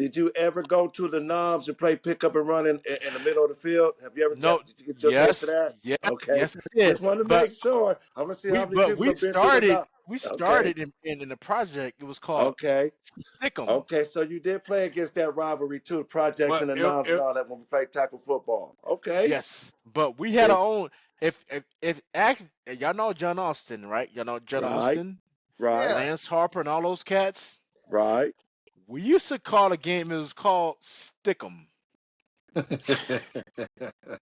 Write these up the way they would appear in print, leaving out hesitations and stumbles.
Did you ever go to the Noms and play pickup and run in the middle of the field? Have you ever No, did you get your taste of yes, that? yeah, Okay. yes, I did. Just want to But make sure. I want to see how many but people we have been to the started Noms. we Okay. started in the project. It was called Okay. Stickum. Okay. So you did play against that rivalry too, the projects But and the Noms and all that when we played tackle football. Okay. Yes, but we had See? our own. If act, y'all know John Austin, right? Y'all know John Right. Austin, Right. Yeah. Lance Harper, and all those cats. Right. We used to call a game. It was called Stickum.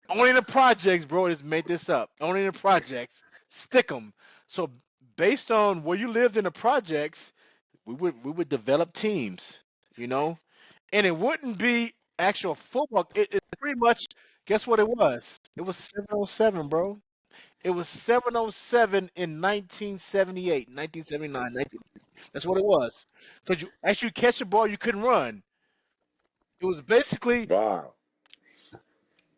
Only in the projects, bro. Just made this up. Only in the projects. Stickum. So based on where you lived in the projects, we would develop teams. You know, and it wouldn't be actual football. It's pretty much. Guess what it was? It was 707, bro. It was 707 in 1978, 1979, 19. That's what it was. Because you actually catch the ball, you couldn't run. It was basically Wow.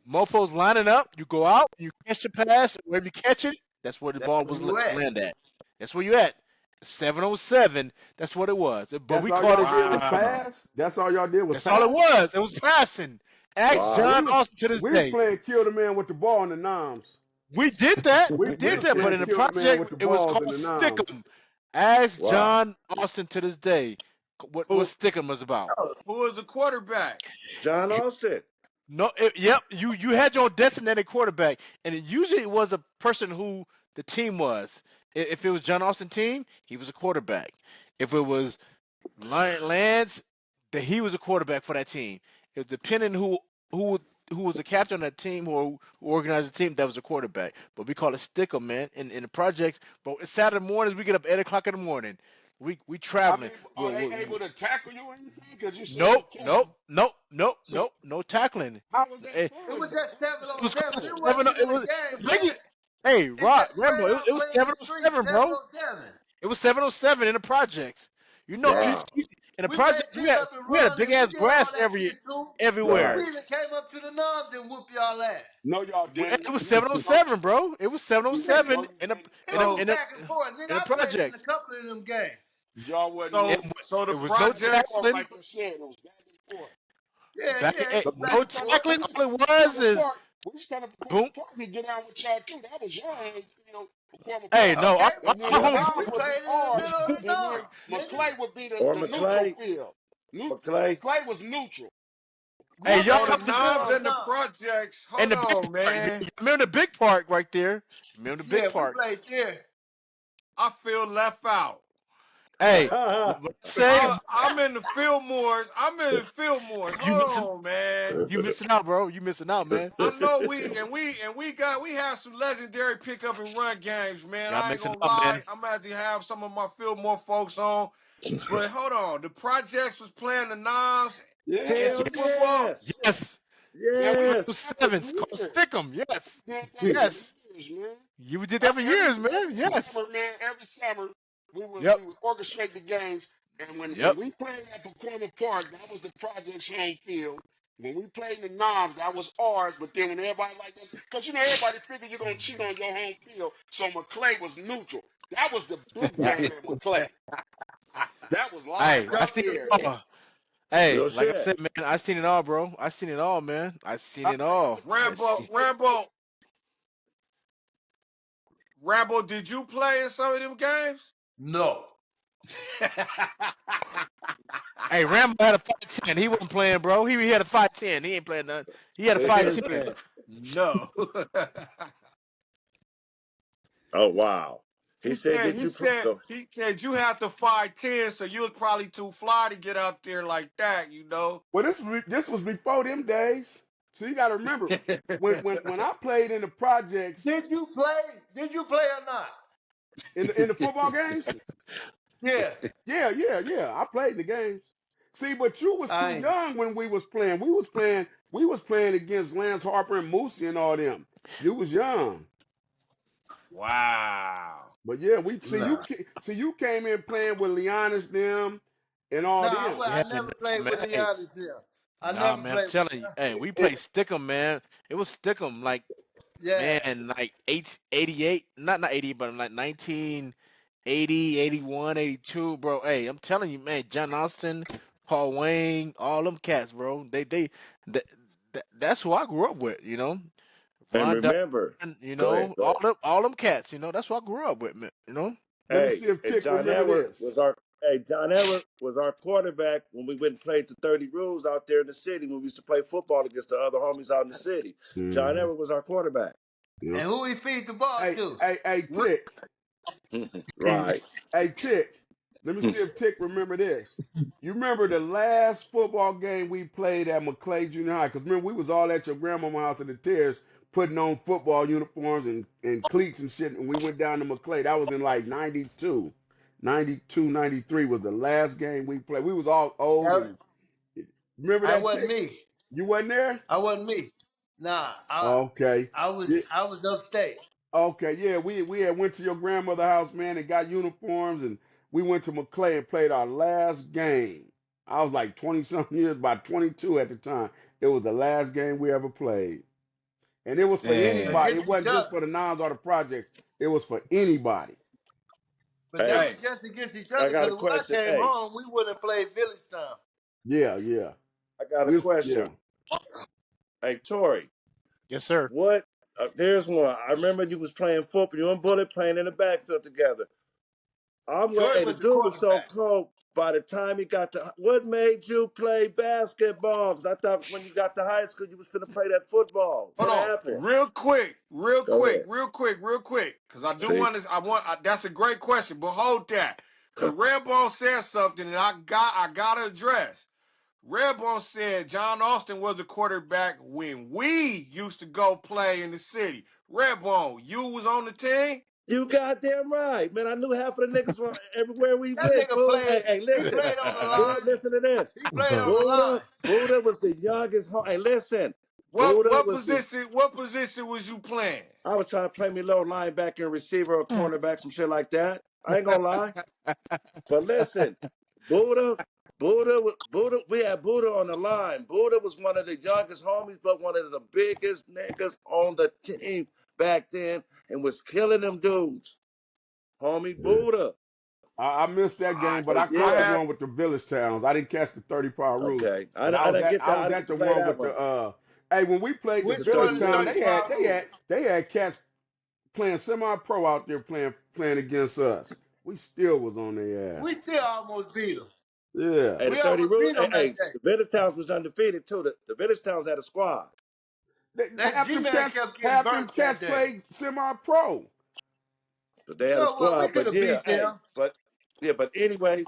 mofos lining up. You go out, you catch the pass, wherever you catch it, that's where the That's ball where was you at. land at. That's where you at. 707. That's what it was. But That's we all called y'all it did was Stickum. wow. pass. That's all y'all did was That's all it pass. was. It was passing. Ask Well, Wow. John Austin to this we was day. playing kill the man with the ball in the noms. We did that. We We we did was that. But playing in the kill the man project, with the it was balls called in the noms. Stickum. Ask Wow. John Austin to this day what Who Stickum was about. who was the quarterback? John Austin. No, yep. You had your designated quarterback, and usually it was a person who the team was. If it was John Austin team, he was a quarterback. If it was Lance, that he was a quarterback for that team. It was depending who who was the captain of that team or who organized the team, that was a quarterback. But we call it sticker, man. In the projects, bro. It's Saturday mornings. We get up 8 o'clock in the morning. We I traveling. mean, are they able to tackle you or anything? Because you said Nope, you catch nope, them. nope, nope, So nope, no tackling. how was that Eh, It fun was though? just How was It that was 707. fun? It cool. Seven. wasn't It even a was. game, Maybe. man. Hey, It just Rambo. spread It, out it was playing the street. 707, bro. 707. It was 707 in the projects. You know, Wow. in the We played project pick up and we had a run, big and we ass did all grass that shit too. Right. everywhere. We even came up to the knobs and whoop y'all ass. No, y'all didn't. It was You no, 707, bro. It was Nigga, 707 no, you in the didn't. in the it was So in the back and forth. Nigga, in the I played in a projects. couple of them games. Y'all wasn't It, so winning. so the it was no Back and projects. forth, tackling. like you said, it was back and forth. Yeah, Back yeah, it in, was But back no and forth. tackling. All it We used to was come to is Park. We used to come to boom. Pacoima Park and get out with y'all too. That was young, Pacoima Hey, Park. no, Okay, our And then but the home nigga, we Noms would be played in the ours, middle of the and then knobs, nigga. McClay would be Or the neutral McClay. field. McClay. McClay was neutral. Hey, We y'all So played the in come the to middle knobs of and the the knobs. projects. and Hold the big on, park. man. Remember the big park right there? Remember the Yeah, big we park? played there. I feel left out. Hey, what I say? I'm in the Fillmores. I'm in the Fillmores. You Hold missing? on, man. You missing out, bro. You missing out, man. I know we have some legendary pickup and run games, man. Y'all I ain't missing gonna out, lie. man. I'm gonna have to have some of my Fillmore folks on. But hold on, the projects was playing the Noms Yeah, Hell in Yes, football. yes. yes. yeah, we did Yes. that for 707s called years. Stickum. Yes, We did that for yes. years, man. You did that for years, man. Every Yes. summer, man, every summer Yep. we would orchestrate the games. And when Yep. we played at Pacoima Park, that was the project's home field. When we played in the Noms, that was ours. But then when everybody like this, because everybody figured you're gonna cheat on your home field, so McClay was neutral. That was the big game at McClay. That was live Hey, I right seen it there. all. Hey, Real like I shit. said, man, I seen it all, bro. I seen it all, man. I seen I it played all. with I Timbo. Rambo, see. I played with Rambo, Rambo. Did you play in some of them games? No. Hey, Rambo had a 5'10". He wasn't playing, bro. He had a 5'10". He ain't playing nothing. He had a He was 5'10". saying no. Oh wow. He he said, said "Did he you said go?" he said you have to 5'10", so you was probably too fly to get out there like that, you know. Well, this was before them days. So you got to remember when I played in the projects Did you play? Did you play or not? in the football games. Yeah. Yeah. I played in the games. See, but you was too I ain't. young when we was playing. We was playing against Lance Harper and Moosey and all them. You was young. Wow. But yeah, we Nah. see you came in playing with Leonis them and all Nah, them. Yeah, I never no, played man. with Hey, Leonis there. I nah, never man. I'm played with telling you. Hey, we played Stickum, man. It was Stickum, like Yeah. man, like 88, not 80, but like 1980, 81, 82, bro. Hey, I'm telling you, man. John Austin, Paul Wayne, all them cats, bro. That, that's who I grew up with, you know. And Ron remember, Dunn, you go ahead, know, go ahead. all them cats, you know. That's who I grew up with, man, you know. Let me see Hey, if and Tick remember this. John Edward was our quarterback when we went and played the 30 Rules out there in the city when we used to play football against the other homies out in the city. John Mm-hmm. Edward was our quarterback. Yeah. And who he feed the ball Hey, to? hey, hey, Tick. Right. Hey, Tick. Let me see if Tick remember this. You remember the last football game we played at McClay Junior High? Because remember, we was all at your grandmama's house in the Terrace putting on football uniforms and cleats and shit, and we went down to McClay. That was in like 92. 92, 93 was the last game we played. We was all old I, and remember I that, wasn't Tick? me. You wasn't there? I wasn't me. Nah, Okay. I was Yeah, I was upstate. okay, yeah, we had went to your grandmother's house, man, and got uniforms, and we went to McClay and played our last game. I was like 20 something years, about 22 at the time. It was the last game we ever played, and it was for Damn. anybody. Against It each wasn't just other. for the nons or the projects. It was for anybody. But that Hey, was Hey, just against each I other got a because when I question. came Hey, home, we wouldn't have played Village Town. Yeah, yeah, I got a yeah. question. Hey, Tori, Yes, sir. what? There's one. I remember you was playing football. You and Bullet playing in the backfield together. Tori Hey, the was the dude was so quarterback. cold. By the time he got to, what made you play basketball? 'Cause I thought when you got to high school, you was finna play that football. hold What on. happened? Go ahead. Real quick. Because I do See? want to, that's a great question, but hold that. Because Redbone said something that I got to address. Redbone said John Austin was a quarterback when we used to go play in the city. Redbone, you was on the team? You goddamn right, man. I knew half of the niggas from everywhere we That went, nigga fool. Hey, played. hey, He listen. played on the Buddha, line. listen to this. He played on the Buddha, line. Buddha was the youngest. Hey, listen. what Buddha what was the. position what position was you playing? I was trying to play me little linebacker and receiver or cornerback, some shit like that. I ain't gonna lie. But listen, Buddha, Buddha, we had Buddha on the line. Buddha was one of the youngest homies, but one of the biggest niggas on the team back then and was killing them dudes. Homie Yeah. Buddha. I missed that I game, but So I I caught the yeah, had one with the Village Towns. I didn't catch the 35 rules, okay. but I didn't get I that. I was didn't get at to the play one that with one. the hey, when we played the The Which Village one of 30 the Town, rules. 35 rules? they had cats playing semi-pro out there playing against us. We still was on their ass. We still almost beat them. Yeah. Hey, the We 30 almost rules. beat Hey, them that hey, day. the Village Towns was undefeated too. The Village Towns had a squad. That G-Man kept getting Half them burnt that cats day. played semi-pro. But they had a So what? We squad. could But have yeah, beat hey, them. but anyway,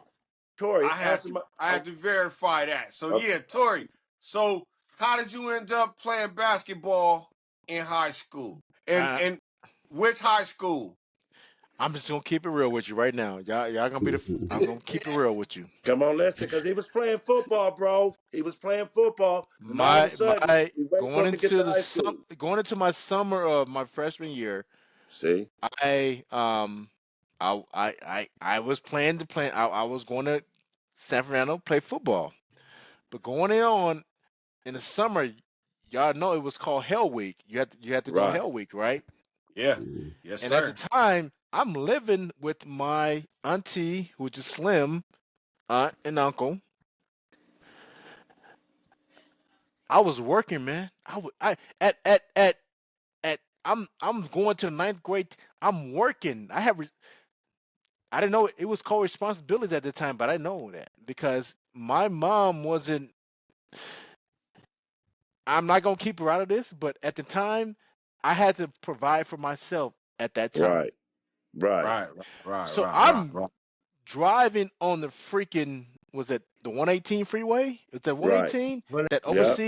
Tori, I had answer to my I had to verify that. So yeah, Tori. So how did you end up playing basketball in high school? And I, and which high school? I'm just gonna keep it real with you right now. Y'all gonna be the. I'm gonna keep it real with you. come on, listen, because he was playing football, bro. He was playing football, and all of a sudden, My we waited for him to get to high school. going into my summer of my freshman year, See, I I was planning to play. I was going to San Fernando play football, but going on in the summer, y'all know it was called Hell Week. You had to go right, Hell Week, right? Yeah. Mhm. Yes, And at the sir. time, I'm living with my auntie, which is Slim, aunt and uncle. I was working, man. I at I'm going to the ninth grade. I'm working. I didn't know it was called responsibilities at the time, but I know that because my mom wasn't. I'm not gonna keep her out of this, but at the time, I had to provide for myself at that time. right, right, So I'm driving on the freaking was it the 118 freeway? Is that right. 118 But that Yep.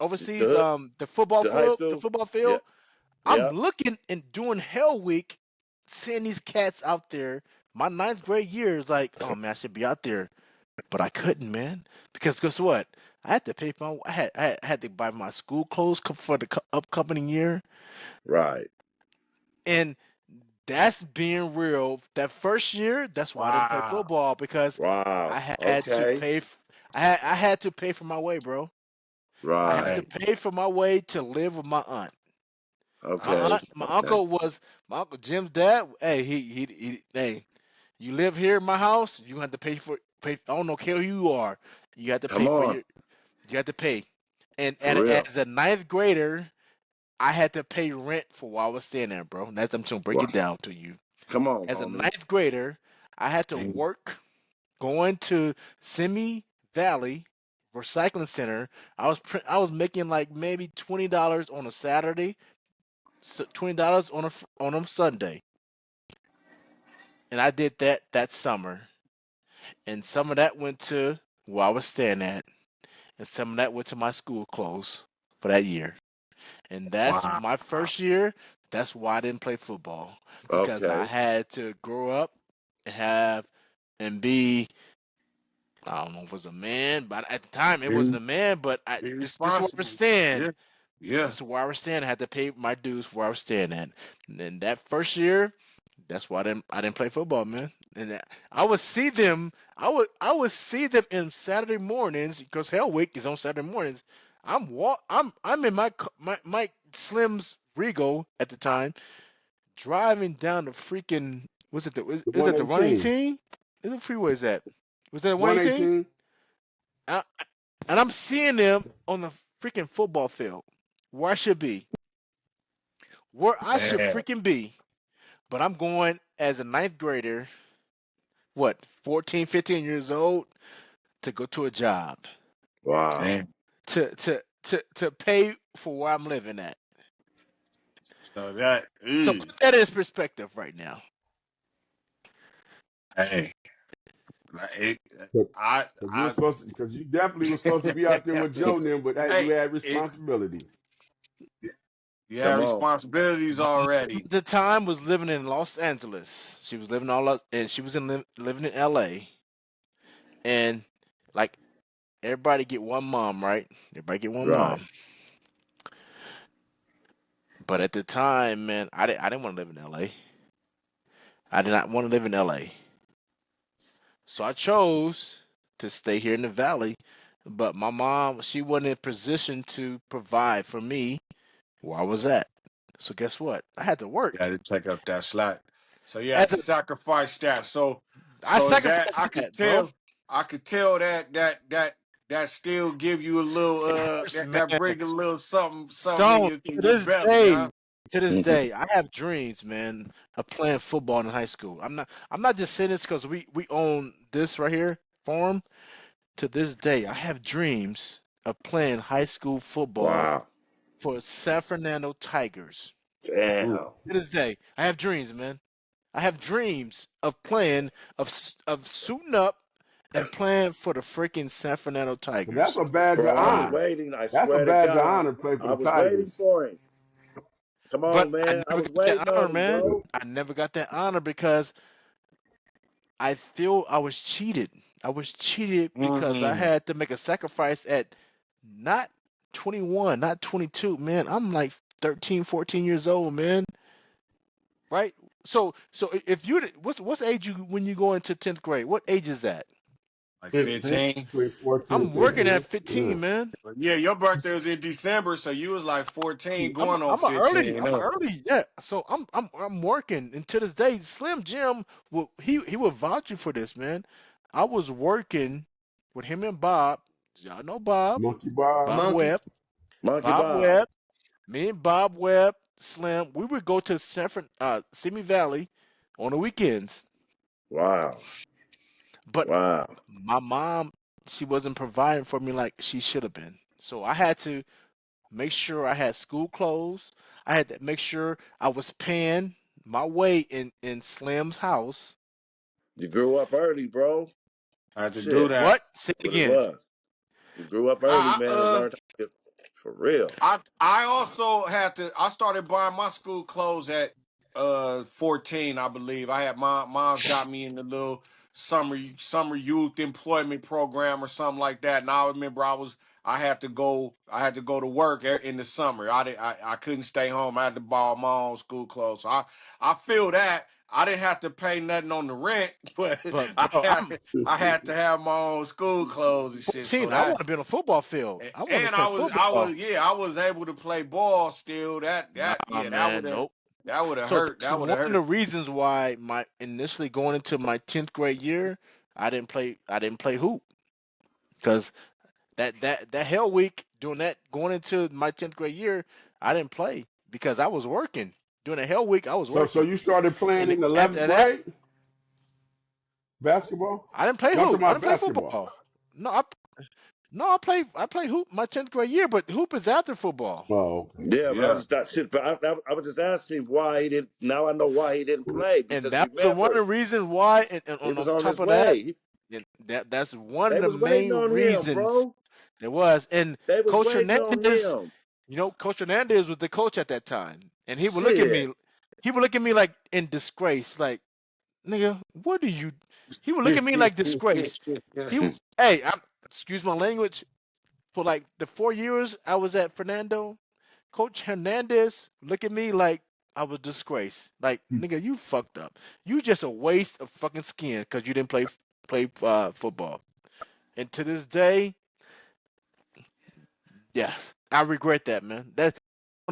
oversees The the football the high field, the school. football Yeah, field? I'm yeah. looking and doing Hell Week, seeing these cats out there. My ninth grade year is like, oh man, I should be out there, but I couldn't, man, because guess what? I had to pay for my. I had to buy my school clothes for the upcoming year, Right. and that's being real. That first year, that's why I didn't play Wow. football because Wow. I had to Okay. pay. I had to pay for my way, bro. I had to Right. Dang. pay for my way to live with my aunt. Okay. My Okay. uncle was my uncle Jim's dad. Hey, hey, you live here in my house, you have to pay for pay. I don't know care who you are. You had to Come pay for on. your. You had to pay, and For real. as a ninth grader, I had to pay rent for while I was staying there, bro. And that's I'm just gonna break Wow. it down to you. Come on, As a homie. ninth grader, I had to Damn. work going to Simi Valley Recycling Center. I was making like maybe $20 on a Saturday, $20 on a Sunday, and I did that summer. And some of that went to where I was staying at, and some of that went to my school clothes for that year. And that's Wow. my first year. That's why I didn't play football because I Okay. had to grow up and have and be. I don't know if it was a man, but at the time it wasn't Be, a man. But be this is where we're responsible. staying. Yeah. Yeah. This is where I was staying. I had to pay my dues for where I was staying at. And then that first year, that's why I didn't play football, man. And I would see them. I would see them in Saturday mornings because Hell Week is on Saturday mornings. I'm in my Slim's Regal at the time, driving down the freaking The is it the 118. 118? Is the freeway is that? Was that 118? 118. And I'm seeing them on the freaking football field where I should be, where I should Damn. freaking be. But I'm going as a ninth grader, what, 14, 15 years old, to go to a job, Wow. Damn. to pay for where I'm living at. So that, So ooh, put that in perspective right now. hey, like it, I, Because you were I, supposed to, because you definitely were supposed to be out there with Joe and them, but you hey, had it, responsibility. you have Come on. responsibilities My mom already. at the time was living in Los Angeles. She was living all up, and she was living in L.A. And like everybody get one mom, right? Everybody get one Right. mom. But at the time, man, I didn't want to live in L.A. I did not want to live in LA. So I chose to stay here in the valley. But my mom, she wasn't in a position to provide for me where I was at. So guess what? I had to You work. had to take up that slack. So you had As to a, sacrifice that. So, I so is that sacrificed I could that, bro. tell, I could tell that still give you a little It hurts, that man. bring a little something Stone in to your this belly, day. huh? To this Mhm. day, I have dreams, man, of playing football in high school. I'm not just saying this because we own this right here farm. To this day, I have dreams of playing high school football Wow. for San Fernando Tigers. Ooh. Damn. To this day, I have dreams, man. I have dreams of playing, of suiting up and playing for the freaking San Fernando But that's Tigers. a badge of Bro, I was honor. waiting. I That's a swear to badge of God. honor to play for I the was waiting Tigers. for him. Come But on, I man. I never was got that waiting honor, on him, man. bro. I never got that honor because I feel I was cheated. I was cheated because I Mm. had to make a sacrifice at not 21, not 22, man. I'm like 13, 14 years old, man. Right? So if you what's age you when you go into 10th grade? What age is that? Like 15, 15. between 14 I'm and working at 15. Yeah. 15, man. But yeah, your birthday was in December, so you was like 14 I'm going on I'm a early 15. I'm a early yeah. So I'm working, and to this day, Slim Jim will he will vouch you for this, man. I was working with him and Bob. Y'all know Bob, Monkey Bar. Bob Monkey. Webb, Monkey Bob Bob. Webb. Me and Bob Webb, Slim. We would go to Simi Valley on the weekends, Wow. but Wow. my mom, she wasn't providing for me like she should have been. So I had to make sure I had school clothes. I had to make sure I was paying my way in Slim's house. You grew up early, bro. I had to do Shit. that. What? Say it What it again. was. You grew up early, I man, and learned how to get for real. I also had to. I started buying my school clothes at 14, I believe. I had my mom's got me in the little summer youth employment program or something like that. And I remember I had to go to work in the summer. I couldn't stay home. I had to buy my own school clothes. So I feel that. I didn't have to pay nothing on the rent, but But bro, I'm I had to have my own school clothes and shit. 14. So I want that to be on a football field. I want to and play I football. was, yeah, I was able to play ball still. Nah, Yeah, man, nope. that would have So hurt. that's That would have one of the hurt. reasons why my initially going into my 10th grade year, I didn't play hoop. because that hell week doing that going into my 10th grade year, I didn't play because I was working. During the hell week, I was So working, you started playing and in the after 11th that, grade basketball? I didn't play No, I'm hoop. talking I about didn't play basketball. football. No, I play hoop my 10th grade year, but hoop is after football. Oh, okay. Yeah, but I Yeah. was not shit. But I was just asking why he didn't. Now I know why he didn't play And because that was the one of remember the reasons why. And he on was on top his of that, way. and that's one of They the was waiting main on him, reasons bro. there was. And They was Coach waiting on Hernandez, him. Coach Hernandez was the coach at that time, and he would look at Shit. me. He would look at me like in disgrace, like, nigga, what are you? He would look at me like disgrace. Hey, excuse my language. For like the 4 years I was at Fernando, Coach Hernandez look at me like I was disgraced. Like, nigga, you fucked up. You just a waste of fucking skin because you didn't play football. And to this day, yes, I regret that, man.